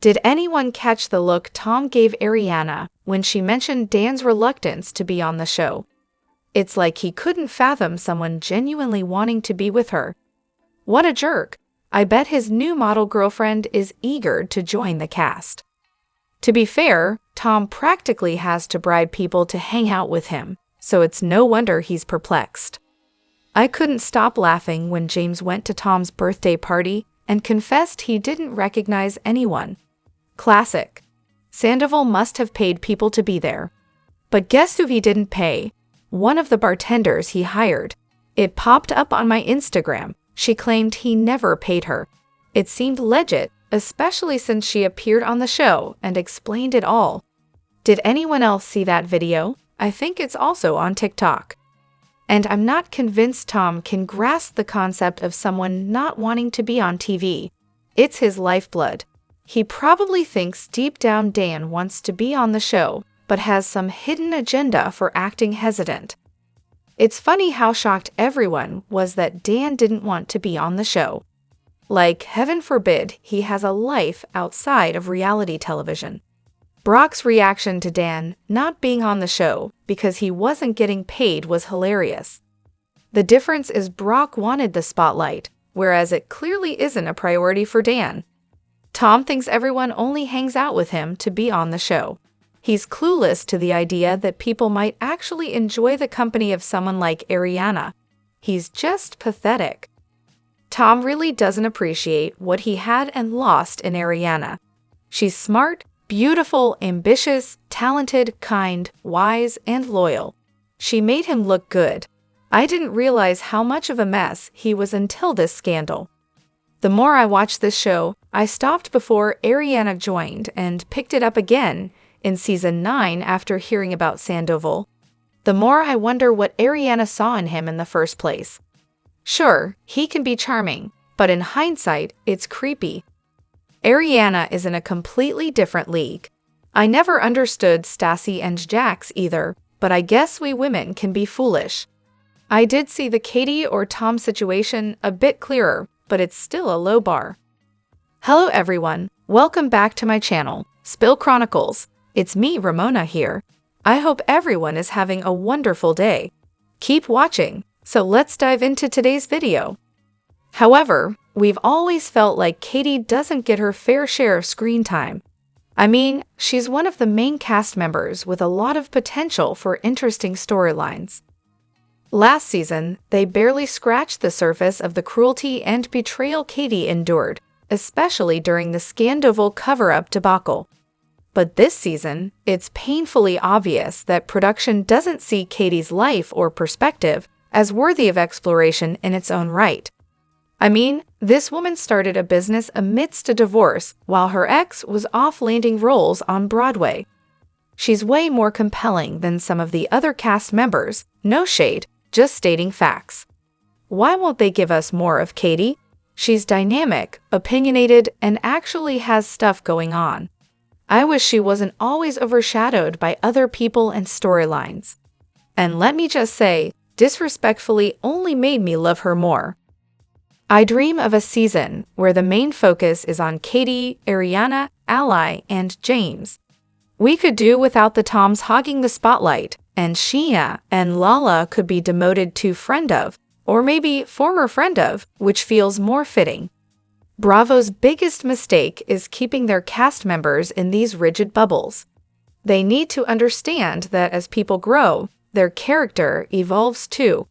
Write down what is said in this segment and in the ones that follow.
Did anyone catch the look Tom gave Ariana when she mentioned Dan's reluctance to be on the show? It's like he couldn't fathom someone genuinely wanting to be with her. What a jerk. I bet his new model girlfriend is eager to join the cast. To be fair, Tom practically has to bribe people to hang out with him, so it's no wonder he's perplexed. I couldn't stop laughing when James went to Tom's birthday party and confessed he didn't recognize anyone. Classic. Sandoval must have paid people to be there. But guess who he didn't pay? One of the bartenders he hired. It popped up on my Instagram. She claimed he never paid her. It seemed legit, especially since she appeared on the show and explained it all. Did anyone else see that video? I think it's also on TikTok. And I'm not convinced Tom can grasp the concept of someone not wanting to be on TV. It's his lifeblood. He probably thinks deep down Dan wants to be on the show, but has some hidden agenda for acting hesitant. It's funny how shocked everyone was that Dan didn't want to be on the show. Like, heaven forbid, he has a life outside of reality television. Brock's reaction to Dan not being on the show because he wasn't getting paid was hilarious. The difference is Brock wanted the spotlight, whereas it clearly isn't a priority for Dan. Tom thinks everyone only hangs out with him to be on the show. He's clueless to the idea that people might actually enjoy the company of someone like Ariana. He's just pathetic. Tom really doesn't appreciate what he had and lost in Ariana. She's smart, beautiful, ambitious, talented, kind, wise, and loyal. She made him look good. I didn't realize how much of a mess he was until this scandal. The more I watched this show, I stopped before Ariana joined and picked it up again in season 9 after hearing about Sandoval. The more I wonder what Ariana saw in him in the first place. Sure, he can be charming, but in hindsight, it's creepy. Ariana is in a completely different league. I never understood Stassi and Jax either, but I guess we women can be foolish. I did see the Katie or Tom situation a bit clearer, but it's still a low bar. Hello everyone, welcome back to my channel, Spill Chronicles. It's me, Ramona here. I hope everyone is having a wonderful day. Keep watching, so let's dive into today's video. However, we've always felt like Katie doesn't get her fair share of screen time. I mean, she's one of the main cast members with a lot of potential for interesting storylines. Last season, they barely scratched the surface of the cruelty and betrayal Katie endured, especially during the Sandoval cover-up debacle. But this season, it's painfully obvious that production doesn't see Katie's life or perspective as worthy of exploration in its own right. I mean, this woman started a business amidst a divorce while her ex was off landing roles on Broadway. She's way more compelling than some of the other cast members, no shade, just stating facts. Why won't they give us more of Katie? She's dynamic, opinionated, and actually has stuff going on. I wish she wasn't always overshadowed by other people and storylines. And let me just say, disrespectfully only made me love her more. I dream of a season where the main focus is on Katie, Ariana, Ally, and James. We could do without the Toms hogging the spotlight, and Sheena and Lala could be demoted to friend of, or maybe former friend of, which feels more fitting. Bravo's biggest mistake is keeping their cast members in these rigid bubbles. They need to understand that as people grow, their character evolves too.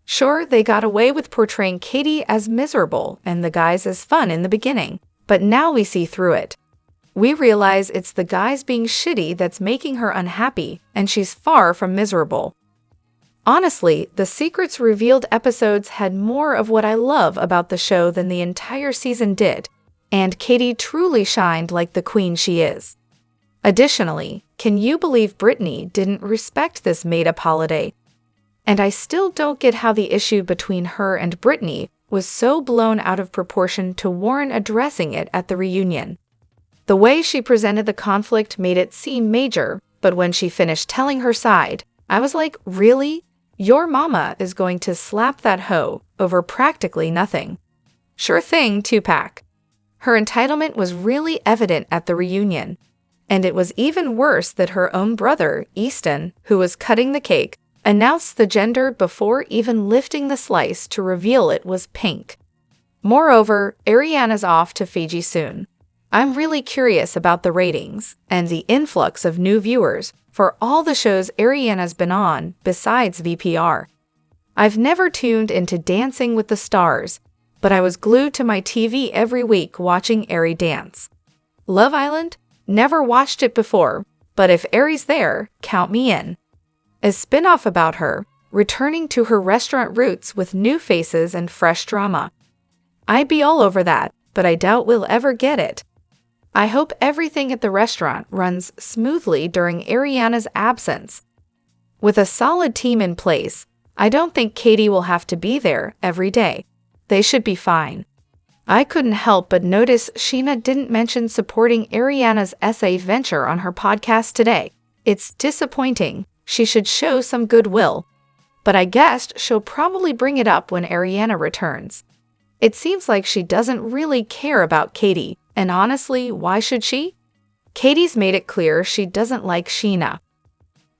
Sure, they got away with portraying Katie as miserable and the guys as fun in the beginning, but now we see through it. We realize it's the guys being shitty that's making her unhappy, and she's far from miserable. Honestly, the Secrets Revealed episodes had more of what I love about the show than the entire season did, and Katie truly shined like the queen she is. Additionally, can you believe Brittany didn't respect this made-up holiday? And I still don't get how the issue between her and Brittany was so blown out of proportion to Warren addressing it at the reunion. The way she presented the conflict made it seem major, but when she finished telling her side, I was like, really? Your mama is going to slap that hoe over practically nothing. Sure thing, Tupac. Her entitlement was really evident at the reunion. And it was even worse that her own brother, Easton, who was cutting the cake, announced the gender before even lifting the slice to reveal it was pink. Moreover, Ariana's off to Fiji soon. I'm really curious about the ratings and the influx of new viewers for all the shows Ariana's been on besides VPR. I've never tuned into Dancing with the Stars, but I was glued to my TV every week watching Ari dance. Love Island? Never watched it before, but if Ari's there, count me in. A spin-off about her, returning to her restaurant roots with new faces and fresh drama. I'd be all over that, but I doubt we'll ever get it. I hope everything at the restaurant runs smoothly during Ariana's absence. With a solid team in place, I don't think Katie will have to be there every day. They should be fine. I couldn't help but notice Scheana didn't mention supporting Ariana's essay venture on her podcast today. It's disappointing. She should show some goodwill. But I guessed she'll probably bring it up when Ariana returns. It seems like she doesn't really care about Katie, and honestly, why should she? Katie's made it clear she doesn't like Scheana.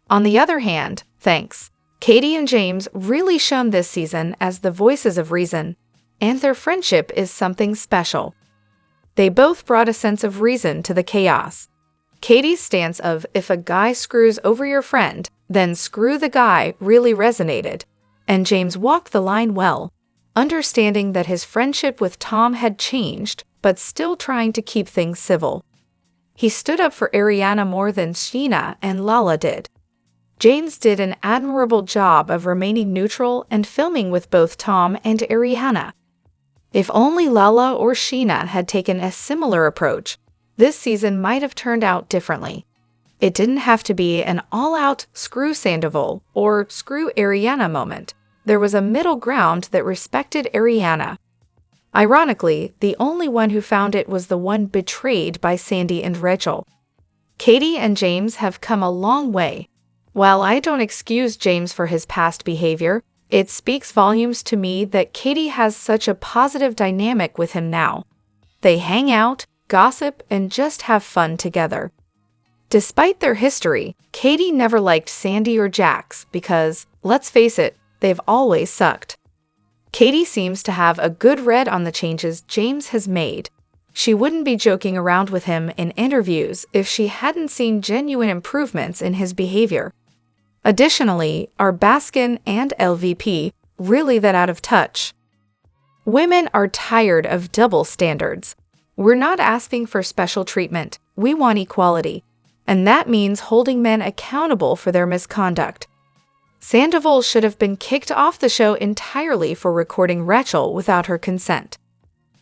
On the other hand, thanks. Katie and James really shone this season as the voices of reason, and their friendship is something special. They both brought a sense of reason to the chaos. Katie's stance of if a guy screws over your friend, then screw the guy really resonated, and James walked the line well, understanding that his friendship with Tom had changed, but still trying to keep things civil. He stood up for Ariana more than Scheana and Lala did. James did an admirable job of remaining neutral and filming with both Tom and Ariana. If only Lala or Scheana had taken a similar approach, this season might have turned out differently. It didn't have to be an all-out screw Sandoval or screw Ariana moment. There was a middle ground that respected Ariana. Ironically, the only one who found it was the one betrayed by Sandy and Rachel. Katie and James have come a long way. While I don't excuse James for his past behavior, it speaks volumes to me that Katie has such a positive dynamic with him now. They hang out, gossip, and just have fun together. Despite their history, Katie never liked Sandy or Jax because, let's face it, they've always sucked. Katie seems to have a good read on the changes James has made. She wouldn't be joking around with him in interviews if she hadn't seen genuine improvements in his behavior. Additionally, are Baskin and LVP really that out of touch? Women are tired of double standards. We're not asking for special treatment. We want equality. And that means holding men accountable for their misconduct. Sandoval should have been kicked off the show entirely for recording Rachel without her consent.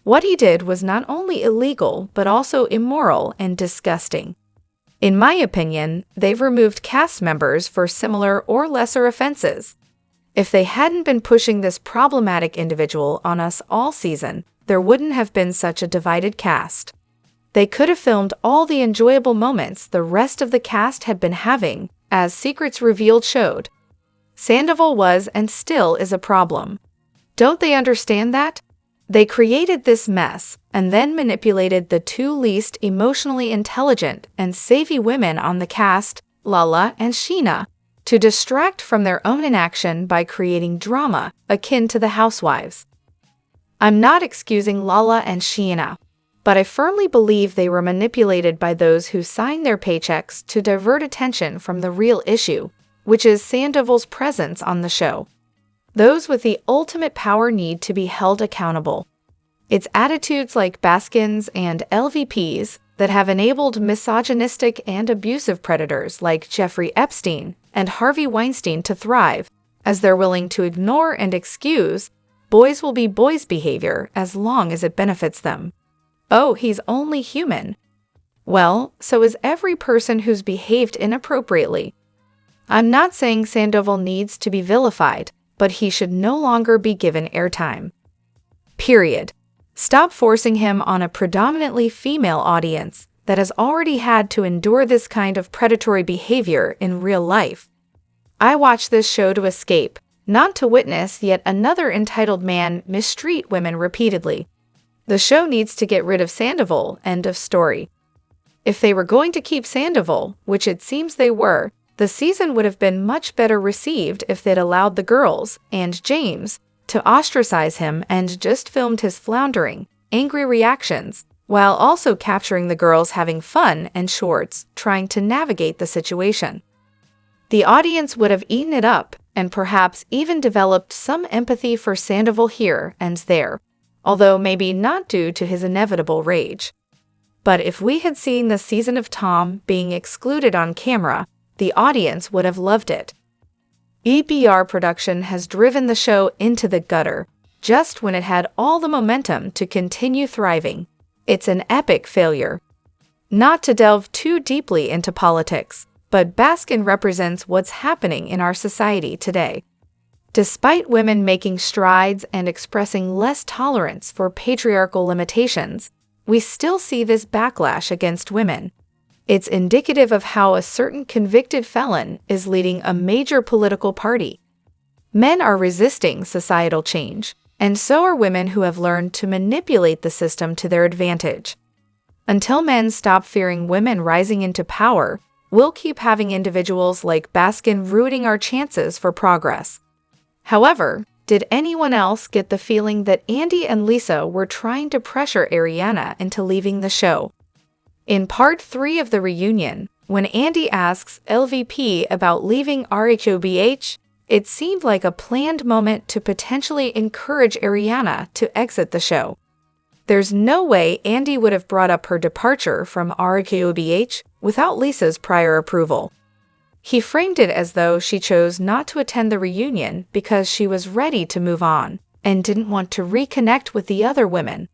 What he did was not only illegal, but also immoral and disgusting. In my opinion, they've removed cast members for similar or lesser offenses. If they hadn't been pushing this problematic individual on us all season, there wouldn't have been such a divided cast. They could have filmed all the enjoyable moments the rest of the cast had been having, as Secrets Revealed showed. Sandoval was and still is a problem. Don't they understand that? They created this mess and then manipulated the two least emotionally intelligent and savvy women on the cast, Lala and Scheana, to distract from their own inaction by creating drama akin to the Housewives. I'm not excusing Lala and Scheana, but I firmly believe they were manipulated by those who signed their paychecks to divert attention from the real issue, which is Sandoval's presence on the show. Those with the ultimate power need to be held accountable. It's attitudes like Baskin's and LVP's that have enabled misogynistic and abusive predators like Jeffrey Epstein and Harvey Weinstein to thrive, as they're willing to ignore and excuse boys will be boys behavior as long as it benefits them. Oh, he's only human. Well, so is every person who's behaved inappropriately. I'm not saying Sandoval needs to be vilified, but he should no longer be given airtime. Period. Stop forcing him on a predominantly female audience that has already had to endure this kind of predatory behavior in real life. I watch this show to escape, not to witness yet another entitled man mistreat women repeatedly. The show needs to get rid of Sandoval, end of story. If they were going to keep Sandoval, which it seems they were, the season would have been much better received if they'd allowed the girls, and James, to ostracize him and just filmed his floundering, angry reactions, while also capturing the girls having fun and Schwartz trying to navigate the situation. The audience would have eaten it up and perhaps even developed some empathy for Sandoval here and there, although maybe not due to his inevitable rage. But if we had seen the season of Tom being excluded on camera, the audience would have loved it. VPR production has driven the show into the gutter, just when it had all the momentum to continue thriving. It's an epic failure. Not to delve too deeply into politics, but Baskin represents what's happening in our society today. Despite women making strides and expressing less tolerance for patriarchal limitations, we still see this backlash against women. It's indicative of how a certain convicted felon is leading a major political party. Men are resisting societal change, and so are women who have learned to manipulate the system to their advantage. Until men stop fearing women rising into power, we'll keep having individuals like Baskin ruining our chances for progress. However, did anyone else get the feeling that Andy and Lisa were trying to pressure Ariana into leaving the show? In part 3 of the reunion, when Andy asks LVP about leaving RHOBH, it seemed like a planned moment to potentially encourage Ariana to exit the show. There's no way Andy would have brought up her departure from RHOBH without Lisa's prior approval. He framed it as though she chose not to attend the reunion because she was ready to move on and didn't want to reconnect with the other women.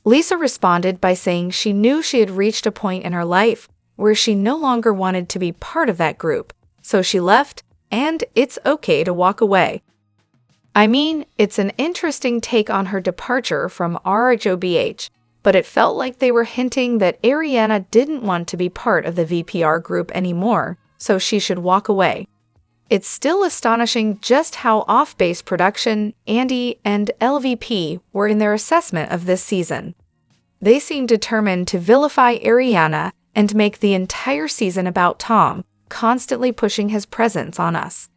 Lisa responded by saying she knew she had reached a point in her life where she no longer wanted to be part of that group, so she left, and it's okay to walk away. I mean, it's an interesting take on her departure from RHOBH, but it felt like they were hinting that Ariana didn't want to be part of the VPR group anymore, so she should walk away. It's still astonishing just how off-base production Andy and LVP were in their assessment of this season. They seemed determined to vilify Ariana and make the entire season about Tom, constantly pushing his presence on us.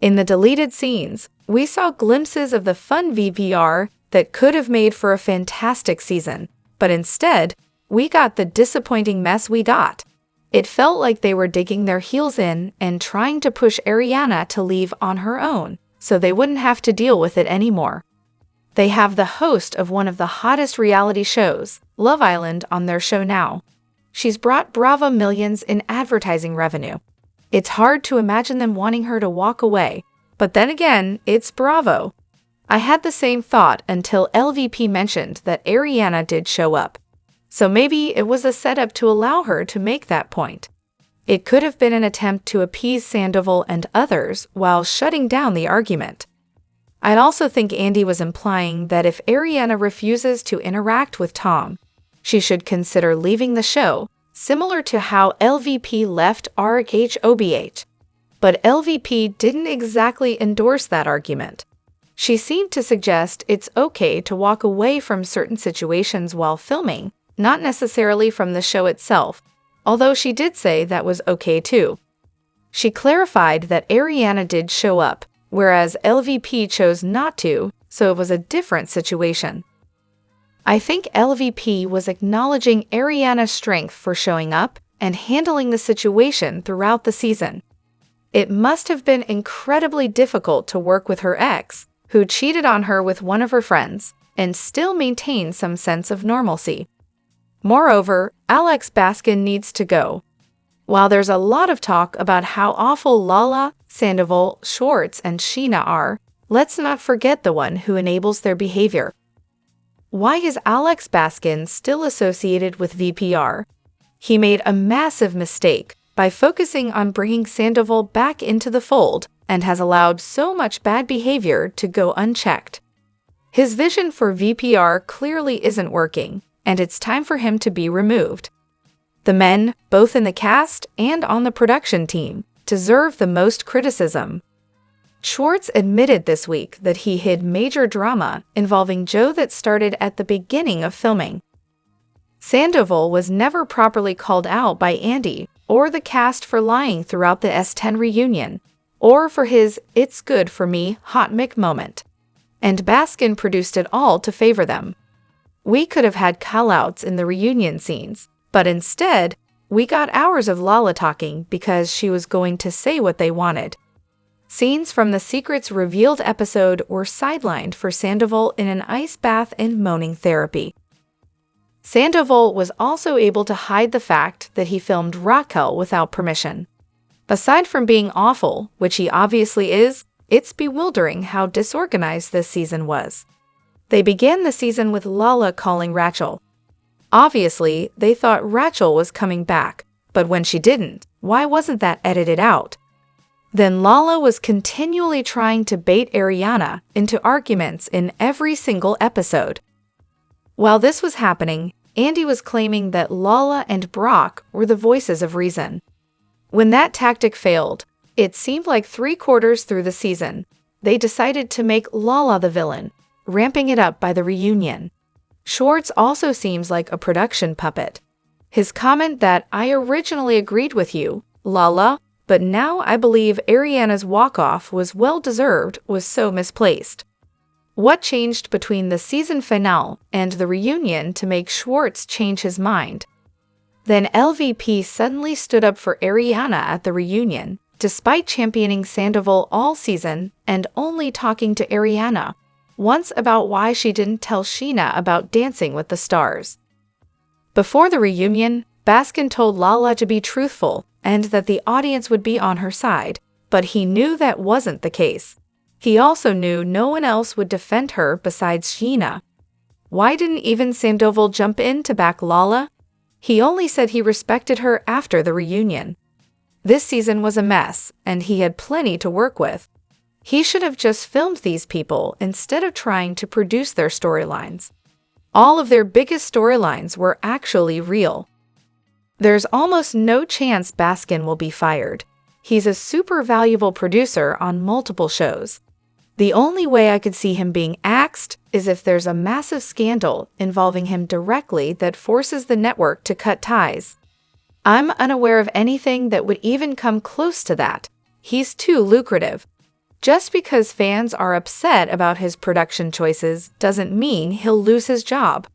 In the deleted scenes, we saw glimpses of the fun VPR that could have made for a fantastic season, but instead, we got the disappointing mess we got. It felt like they were digging their heels in and trying to push Ariana to leave on her own, so they wouldn't have to deal with it anymore. They have the host of one of the hottest reality shows, Love Island, on their show now. She's brought Bravo millions in advertising revenue. It's hard to imagine them wanting her to walk away, but then again, it's Bravo. I had the same thought until LVP mentioned that Ariana did show up. So maybe it was a setup to allow her to make that point. It could have been an attempt to appease Sandoval and others while shutting down the argument. I'd also think Andy was implying that if Ariana refuses to interact with Tom, she should consider leaving the show, similar to how LVP left RHOBH. But LVP didn't exactly endorse that argument. She seemed to suggest it's okay to walk away from certain situations while filming, not necessarily from the show itself, although she did say that was okay too. She clarified that Ariana did show up, whereas LVP chose not to, so it was a different situation. I think LVP was acknowledging Ariana's strength for showing up and handling the situation throughout the season. It must have been incredibly difficult to work with her ex, who cheated on her with one of her friends, and still maintain some sense of normalcy. Moreover, Alex Baskin needs to go. While there's a lot of talk about how awful Lala, Sandoval, Schwartz, and Sheena are, let's not forget the one who enables their behavior. Why is Alex Baskin still associated with VPR? He made a massive mistake by focusing on bringing Sandoval back into the fold and has allowed so much bad behavior to go unchecked. His vision for VPR clearly isn't working, and it's time for him to be removed. The men, both in the cast and on the production team, deserve the most criticism. Schwartz admitted this week that he hid major drama involving Joe that started at the beginning of filming. Sandoval was never properly called out by Andy or the cast for lying throughout the S10 reunion, or for his "it's good for me" hot mic moment. And Baskin produced it all to favor them. We could have had call-outs in the reunion scenes, but instead, we got hours of Lala talking because she was going to say what they wanted. Scenes from the Secrets Revealed episode were sidelined for Sandoval in an ice bath and moaning therapy. Sandoval was also able to hide the fact that he filmed Raquel without permission. Aside from being awful, which he obviously is, it's bewildering how disorganized this season was. They began the season with Lala calling Rachel. Obviously, they thought Rachel was coming back, but when she didn't, why wasn't that edited out? Then Lala was continually trying to bait Ariana into arguments in every single episode. While this was happening, Andy was claiming that Lala and Brock were the voices of reason. When that tactic failed, it seemed like 3/4 through the season, they decided to make Lala the villain, ramping it up by the reunion. Schwartz also seems like a production puppet. His comment that "I originally agreed with you, Lala, but now I believe Ariana's walk-off was well-deserved" was so misplaced. What changed between the season finale and the reunion to make Schwartz change his mind? Then LVP suddenly stood up for Ariana at the reunion, despite championing Sandoval all season and only talking to Ariana once about why she didn't tell Sheena about Dancing with the Stars. Before the reunion, Baskin told Lala to be truthful and that the audience would be on her side, but he knew that wasn't the case. He also knew no one else would defend her besides Sheena. Why didn't even Sandoval jump in to back Lala? He only said he respected her after the reunion. This season was a mess, and he had plenty to work with. He should have just filmed these people instead of trying to produce their storylines. All of their biggest storylines were actually real. There's almost no chance Baskin will be fired. He's a super valuable producer on multiple shows. The only way I could see him being axed is if there's a massive scandal involving him directly that forces the network to cut ties. I'm unaware of anything that would even come close to that. He's too lucrative. Just because fans are upset about his production choices doesn't mean he'll lose his job.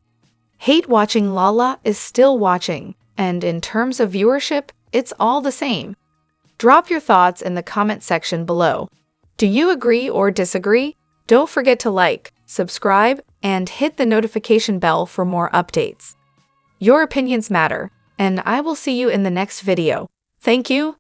Hate watching Lala is still watching, and in terms of viewership, it's all the same. Drop your thoughts in the comment section below. Do you agree or disagree? Don't forget to like, subscribe, and hit the notification bell for more updates. Your opinions matter, and I will see you in the next video. Thank you.